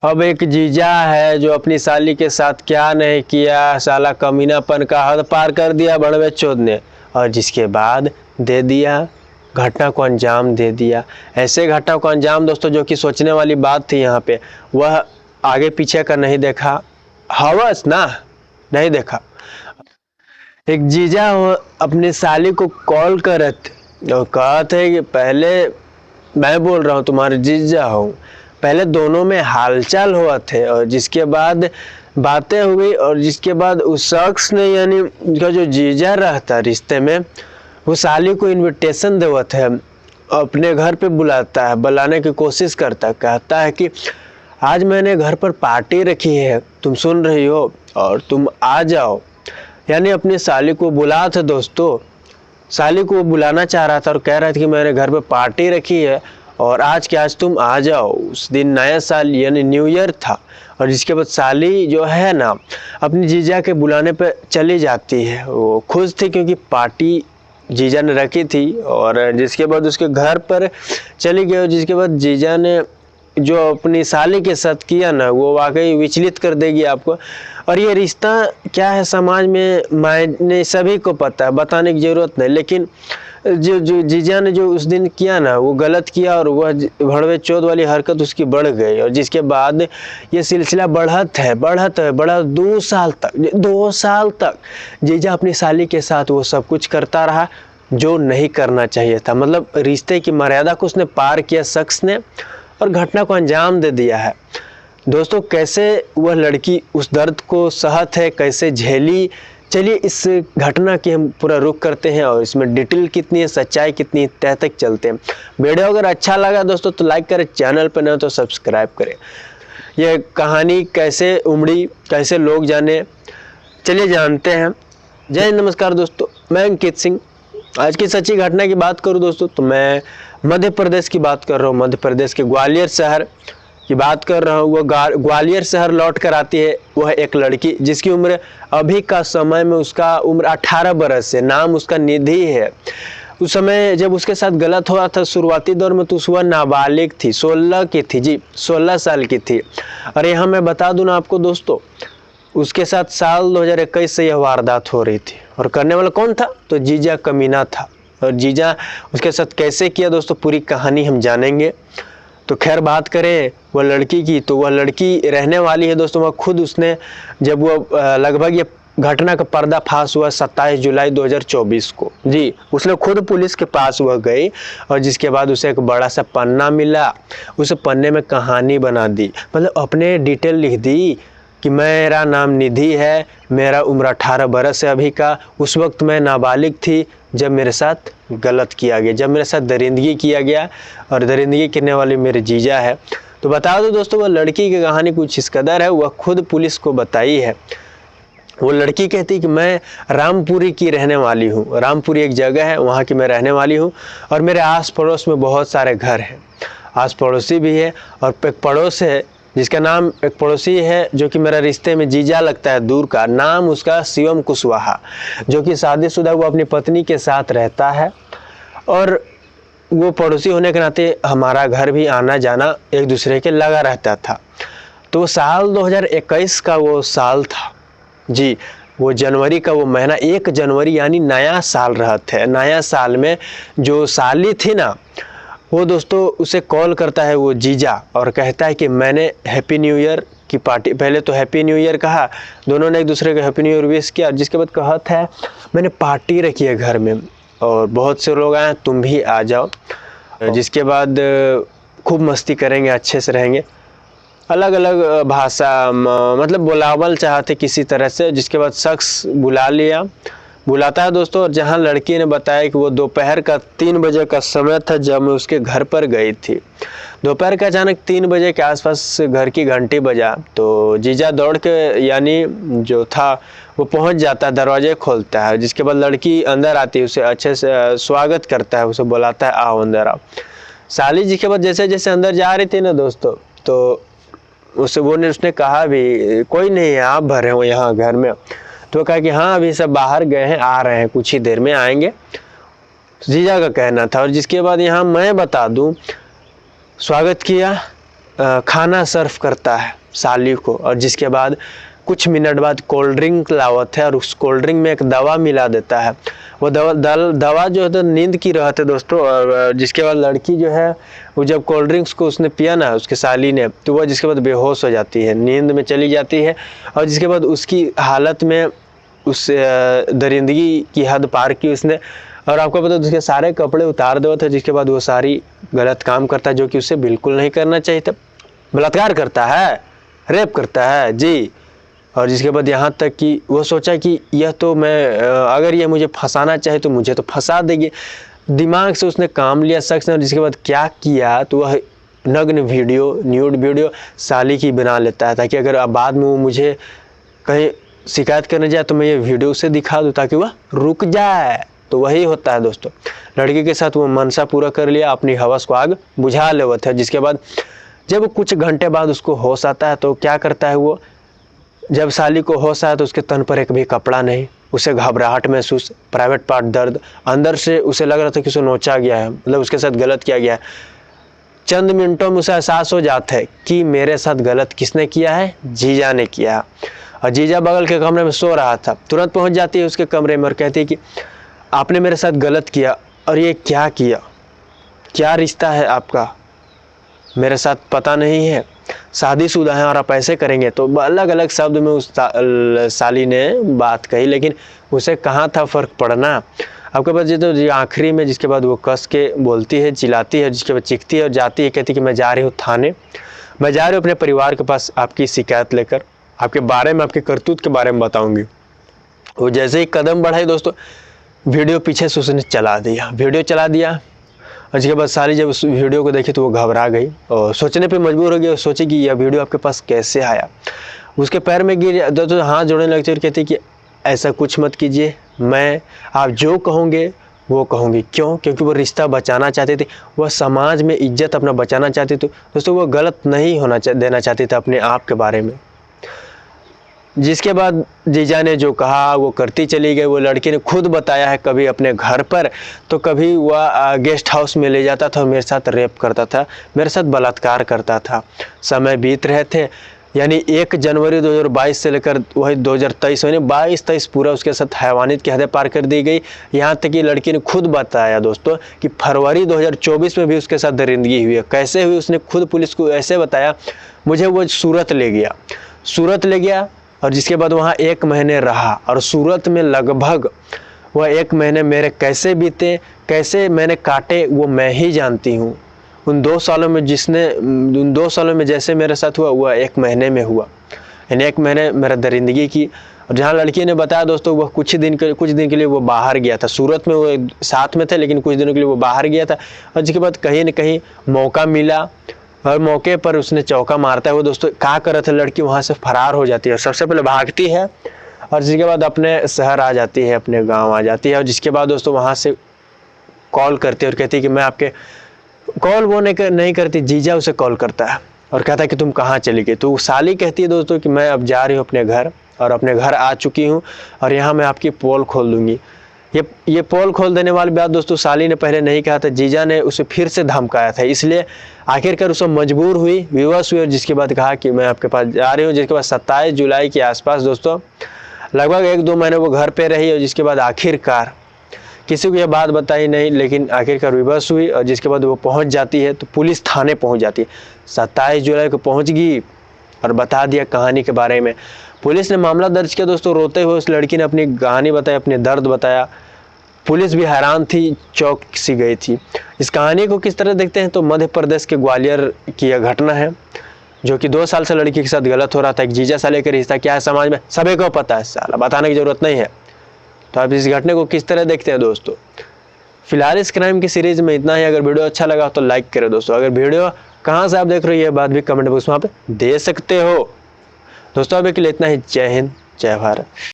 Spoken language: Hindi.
अब एक जीजा है जो अपनी साली के साथ क्या नहीं किया, साला कमीनापन का हद पार कर दिया बड़वे चोद ने, और जिसके बाद दे दिया घटना को अंजाम दे दिया। ऐसे घटना को अंजाम दोस्तों जो कि सोचने वाली बात थी, यहाँ पे वह आगे पीछे का नहीं देखा, हवस ना नहीं देखा। एक जीजा अपने साली को कॉल करत और कहते है कि पहले मैं बोल रहा हूँ तुम्हारे जीजा हूँ, पहले दोनों में हालचाल हुआ थे और जिसके बाद बातें हुई और जिसके बाद उस शख्स ने यानी उनका जो जीजा रहता रिश्ते में वो साली को इनविटेशन देवत है, अपने घर पे बुलाता है, बुलाने की कोशिश करता है, कहता है कि आज मैंने घर पर पार्टी रखी है, तुम सुन रही हो और तुम आ जाओ। यानी अपनी साली को बुला था दोस्तों, साली को बुलाना चाह रहा था और कह रहा था कि मैंने घर पे पार्टी रखी है और आज के आज तुम आ जाओ। उस दिन नया साल यानी न्यू ईयर था और जिसके बाद साली जो है ना अपनी जीजा के बुलाने पे चली जाती है। वो खुश थी क्योंकि पार्टी जीजा ने रखी थी और जिसके बाद उसके घर पर चली गई और जिसके बाद जीजा ने जो अपनी साली के साथ किया ना वो वाकई विचलित कर देगी आपको। और ये रिश्ता क्या है समाज में मायने सभी को पता है, बताने की ज़रूरत नहीं, लेकिन जो जीजा ने जो उस दिन किया ना वो गलत किया और वह भड़वे चौध वाली हरकत उसकी बढ़ गई और जिसके बाद ये सिलसिला बढ़ा 2 साल तक जीजा अपनी साली के साथ वो सब कुछ करता रहा जो नहीं करना चाहिए था। मतलब रिश्ते की मर्यादा को उसने पार किया शख्स ने और घटना को अंजाम दे दिया है। दोस्तों कैसे वह लड़की उस दर्द को सहत है, कैसे झेली, चलिए इस घटना की हम पूरा रुख करते हैं और इसमें डिटेल कितनी है, सच्चाई कितनी है, तह तक चलते हैं। वीडियो अगर अच्छा लगा दोस्तों तो लाइक करें, चैनल पर न तो सब्सक्राइब करें। यह कहानी कैसे उमड़ी, कैसे लोग जाने, चलिए जानते हैं। जय हिंद, नमस्कार दोस्तों, मैं अंकित सिंह। आज की सच्ची घटना की बात करूं दोस्तों तो मैं मध्य प्रदेश की बात कर रहा हूं, मध्य प्रदेश के ग्वालियर शहर की बात कर रहा हूँ। वह ग्वालियर शहर लौट कर आती है वह एक लड़की जिसकी उम्र अभी का समय में उसका उम्र 18 बरस है, नाम उसका निधि है। उस समय जब उसके साथ गलत हुआ था शुरुआती दौर में तो वह नाबालिग थी, 16 की थी जी, 16 साल की थी। और यहाँ मैं बता दूं ना आपको दोस्तों, उसके साथ साल 2021 से यह वारदात हो रही थी और करने वाला कौन था तो जीजा कमीना था। और जीजा उसके साथ कैसे किया दोस्तों पूरी कहानी हम जानेंगे। तो खैर बात करें वह लड़की की तो वह लड़की रहने वाली है दोस्तों, वह खुद उसने जब वो लगभग ये घटना का पर्दाफाश हुआ 27 जुलाई 2024 को जी, उसने खुद पुलिस के पास वह गई और जिसके बाद उसे एक बड़ा सा पन्ना मिला, उस पन्ने में कहानी बना दी, मतलब अपने डिटेल लिख दी कि मेरा नाम निधि है, मेरा उम्र 18 बरस है अभी का, उस वक्त मैं नाबालिग थी जब मेरे साथ गलत किया गया, जब मेरे साथ दरिंदगी किया गया और दरिंदगी करने वाली मेरे जीजा है। तो बता दो दोस्तों वह लड़की की कहानी कुछ इस कदर है, वह खुद पुलिस को बताई है। वो लड़की कहती कि मैं रामपुरी की रहने वाली हूँ, रामपुरी एक जगह है वहाँ की मैं रहने वाली हूँ और मेरे आस पड़ोस में बहुत सारे घर हैं, आस पड़ोसी भी है और एक पड़ोस है जिसका नाम, एक पड़ोसी है जो कि मेरा रिश्ते में जीजा लगता है दूर का, नाम उसका शिवम कुशवाहा, जो कि शादीशुदा वो अपनी पत्नी के साथ रहता है और वो पड़ोसी होने के नाते हमारा घर भी आना जाना एक दूसरे के लगा रहता था। तो साल 2021 का वो साल था जी, वो जनवरी का वो महीना, 1 जनवरी यानी नया साल रहता है। नया साल में जो साली थी ना वो दोस्तों उसे कॉल करता है वो जीजा और कहता है कि मैंने हैप्पी न्यू ईयर की पार्टी, पहले तो हैप्पी न्यू ईयर कहा, दोनों ने एक दूसरे को हैप्पी न्यू ईयर विश किया, जिसके बाद कहत है मैंने पार्टी रखी है घर में और बहुत से लोग आए, तुम भी आ जाओ, जिसके बाद खूब मस्ती करेंगे, अच्छे से रहेंगे। अलग अलग भाषा मतलब बुलावल चाहते किसी तरह से, जिसके बाद शख्स बुलाता है दोस्तों। और जहां लड़की ने बताया कि वो दोपहर का 3 बजे का समय था जब मैं उसके घर पर गई थी। दोपहर का अचानक 3 बजे के आसपास घर की घंटी बजा तो जीजा दौड़ के यानी जो था वो पहुंच जाता है, दरवाजे खोलता है, जिसके बाद लड़की अंदर आती है, उसे अच्छे से स्वागत करता है, उसे बुलाता है आओ अंदर आओ। साली जी के बाद जैसे जैसे अंदर जा रही थी ना दोस्तों तो उसने कहा भी कोई नहीं है, आप भरे हो यहाँ घर में, तो कहा कि हाँ अभी सब बाहर गए हैं, आ रहे हैं, कुछ ही देर में आएंगे, जीजा का कहना था। और जिसके बाद यहाँ मैं बता दूं स्वागत किया खाना सर्व करता है साली को, और जिसके बाद कुछ मिनट बाद कोल्ड ड्रिंक लावत है और उस कोल्ड ड्रिंक में एक दवा मिला देता है। वो दवा जो है तो नींद की रहत है दोस्तों, और जिसके बाद लड़की जो है वो जब कोल्ड ड्रिंक्स को उसने पिया ना उसके साली ने, तो वह जिसके बाद बेहोश हो जाती है, नींद में चली जाती है, और जिसके बाद उसकी हालत में उस दरिंदगी की हद पार की उसने। और आपको पता है उसके सारे कपड़े उतार दो थे, जिसके बाद वो सारी गलत काम करता है जो कि उसे बिल्कुल नहीं करना चाहिए था। बलात्कार करता है, रेप करता है जी। और जिसके बाद यहाँ तक कि वो सोचा कि यह तो मैं अगर ये मुझे फंसाना चाहे तो मुझे तो फंसा देगी। दिमाग से उसने काम लिया शख्स ने, और जिसके बाद क्या किया तो वह नग्न वीडियो, न्यूड वीडियो साली की बना लेता है, ताकि अगर बाद में वो मुझे कहीं शिकायत करने जाए तो मैं ये वीडियो उसे दिखा दूँ ताकि वह रुक जाए। तो वही होता है दोस्तों, लड़की के साथ वो मनसा पूरा कर लिया, अपनी हवस को आग बुझा लेवत था। जिसके बाद जब कुछ घंटे बाद उसको होश आता है तो क्या करता है वो, जब साली को होश आया तो उसके तन पर एक भी कपड़ा नहीं, उसे घबराहट महसूस, प्राइवेट पार्ट दर्द, अंदर से उसे लग रहा था कि उसे नोचा गया है, मतलब उसके साथ गलत किया गया है। चंद मिनटों में उसे एहसास हो जाता है कि मेरे साथ गलत किसने किया है, जीजा ने किया। और जीजा बगल के कमरे में सो रहा था, तुरंत पहुंच जाती है उसके कमरे में और कहती है कि आपने मेरे साथ गलत किया, और ये क्या किया, क्या रिश्ता है आपका, मेरे साथ पता नहीं है, शादीशुदा हैं और आप ऐसे करेंगे। तो अलग अलग शब्द में उस साली ने बात कही, लेकिन उसे कहाँ था फ़र्क पड़ना। आपके पास ये तो आखिरी में जिसके बाद वो कस के बोलती है, चिल्लाती है, जिसके बाद चीखती है और जाती है, कहती है कि मैं जा रही हूँ थाने, मैं जा रही हूँ अपने परिवार के पास आपकी शिकायत लेकर, आपके बारे में, आपके करतूत के बारे में बताऊँगी। वो जैसे ही कदम बढ़ाई दोस्तों, वीडियो पीछे से उसने चला दिया, वीडियो चला दिया। और उसके बाद साली जब उस वीडियो को देखी तो वो घबरा गई और सोचने पे मजबूर हो गई और सोची कि यह वीडियो आपके पास कैसे आया। उसके पैर में गिर तो हाथ जोड़ने लगती और कहती कि ऐसा कुछ मत कीजिए, मैं आप जो कहोगे वो कहूँगी। क्यों? क्योंकि वो रिश्ता बचाना चाहती थी, वह समाज में इज्जत अपना बचाना चाहती थी दोस्तों, वो गलत नहीं होना देना चाहती थी अपने आप के बारे में। जिसके बाद जीजा ने जो कहा वो करती चली गई। वो लड़की ने खुद बताया है, कभी अपने घर पर तो कभी वह गेस्ट हाउस में ले जाता था और मेरे साथ रेप करता था, मेरे साथ बलात्कार करता था। समय बीत रहे थे, यानी 1 जनवरी 2022 से लेकर वही 2023 यानी 22-23 पूरा उसके साथ हैवानियत की हदें पार कर दी गई। यहाँ तक कि लड़की ने खुद बताया दोस्तों कि फरवरी 2024 में भी उसके साथ दरिंदगी हुई है। कैसे हुई उसने खुद पुलिस को ऐसे बताया, मुझे वो सूरत ले गया और जिसके बाद वहाँ 1 महीने रहा। और सूरत में लगभग वह 1 महीने मेरे कैसे बीते, कैसे मैंने काटे, वो मैं ही जानती हूँ। उन 2 सालों में जैसे मेरे साथ हुआ वह 1 महीने में हुआ, यानी 1 महीने मेरा दरिंदगी की। और जहाँ लड़की ने बताया दोस्तों, वह कुछ दिन के लिए वो बाहर गया था। सूरत में वो साथ में थे लेकिन कुछ दिनों के लिए वो बाहर गया था। और जिसके बाद कहीं न कहीं मौका मिला और मौके पर उसने चौका मारता है। वो दोस्तों क्या कर रहे थे, लड़की वहाँ से फरार हो जाती है और सबसे पहले भागती है और जिसके बाद अपने शहर आ जाती है, अपने गांव आ जाती है। और जिसके बाद दोस्तों वहाँ से कॉल करती है और कहती है कि मैं आपके, कॉल वो नहीं करती, जीजा उसे कॉल करता है और कहता है कि तुम कहाँ चली गई। तो साली कहती है दोस्तों कि मैं अब जा रही हूँ अपने घर और अपने घर आ चुकी हूँ और यहाँ मैं आपकी पोल खोल दूँगी। ये पोल खोल देने वाली बात दोस्तों साली ने पहले नहीं कहा था, जीजा ने उसे फिर से धमकाया था। इसलिए आखिरकार उसे मजबूर हुई, विवश हुई और जिसके बाद कहा कि मैं आपके पास जा रही हूँ। जिसके बाद 27 जुलाई के आसपास दोस्तों लगभग 1-2 महीने वो घर पे रही और जिसके बाद आखिरकार किसी को यह बात बताई नहीं, लेकिन आखिरकार विवश हुई और जिसके बाद वो पहुँच जाती है तो पुलिस थाने पहुँच जाती है। 27 जुलाई को पहुँच गई और बता दिया कहानी के बारे में। पुलिस ने मामला दर्ज किया दोस्तों। रोते हुए उस लड़की ने अपनी कहानी बताई, अपने दर्द बताया। पुलिस भी हैरान थी, चौंक सी गई थी। इस कहानी को किस तरह देखते हैं तो मध्य प्रदेश के ग्वालियर की यह घटना है, जो कि 2 साल से लड़की के साथ गलत हो रहा था। एक जीजा साले का रिश्ता क्या है समाज में सभी को पता है, साला बताने की जरूरत नहीं है। तो आप इस घटने को किस तरह देखते हैं दोस्तों। फिलहाल इस क्राइम की सीरीज में इतना ही। अगर वीडियो अच्छा लगा तो लाइक करें दोस्तों। अगर वीडियो कहाँ से आप देख रहे हो ये बात भी कमेंट बॉक्स में आप दे सकते हो दोस्तों। अभी के लिए इतना ही। जय हिंद, जय भारत।